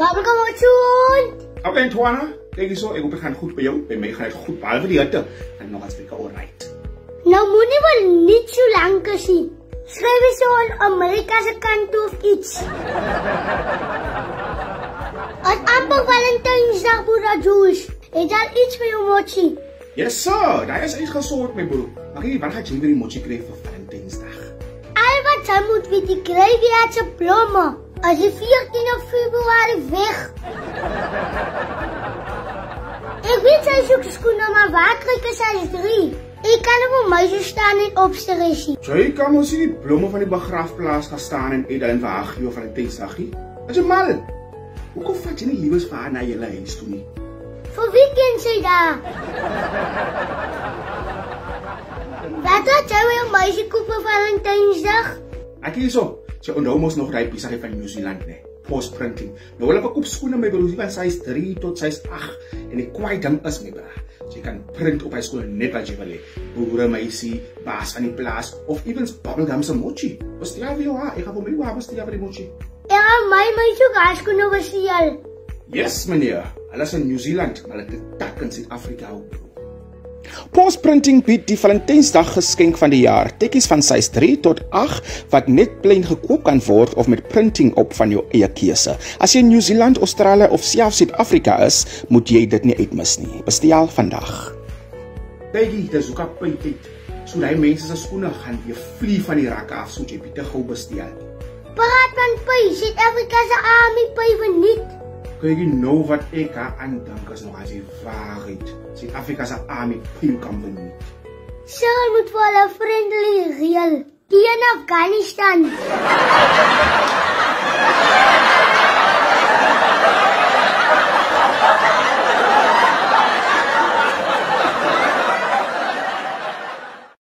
Bubblegum wat soon. Okay, Antoine, kijk eens zo. Ik hoop het gaat goed bij jou. Bij mij gaat het goed, behalve die hitte. En nog eens lekker alright. Nou moet nie wel niet so lang is nie. Skryf eens so aan Amerikaanse kant of iets. As amper Valentynsdag, Boera Jules. Het al iets vir jou mochi? Yes, sir. Daar is uitgesoord, my broer. Maar kijk, waar gaat jy weer die mochi krijgen voor Valentynsdag? Al wat sy moet weet die graveyardse blomme. As die 14 Februarie weg. Ek weet sy soek skoene, maar waar krijg ek sy 3? Ik kan op een meisje staan en opsterresie. Jy kan ons die blomme van die begraafplaas gaan staan en eet en waag jou Valentynsdag nie. Is jy mal? Hoekom vat jy nie liewes vir haar na julle huis toe nie? Voor wie ken sy daar? Wat had jy een meisje koop vir Valentynsdag? Ek hierso, sy onthou mos nog die besigheid van New Zealand, nee. Postprinting. Nou hulle verkoop skoene my broer, van size 3 tot size 8 en die kwaai ding is my broer. So jy kan print op hy skoene net wat jy wil hê. Boere, meisie, baas van die plaas of evens bubblegum se mochi. Bestel vir jou haar, ek gaan vir my haar bestel vir die mochi. Ja, my meisje gaarskoene bestel. Yes meneer, hulle is in New Zealand, maar hulle het 'n tak in Suid-Afrika ook. Postprinting bied die Valentynsdag geskenk van die jaar. Tekkies van size 3 tot 8 wat net plain gekoop kan word of met printing op van jou eie keuse. As jy in New Zealand, Australië of selfs Suid-Afrika is, moet jy dit nie uitmis nie. Bestel vandag. Kykie, dis ook op tyd. So die mense se skoene gaan weer vlieg van die rakke af, so jy bietjie gou bestel. Praat van py, Suid-Afrika se army py verniet. Kyk nou wat ek aan dink as nog as die waarheid. Suid-Afrika se army pil company. Sy moet vir hulle friendly reël. Die in Afghanistan.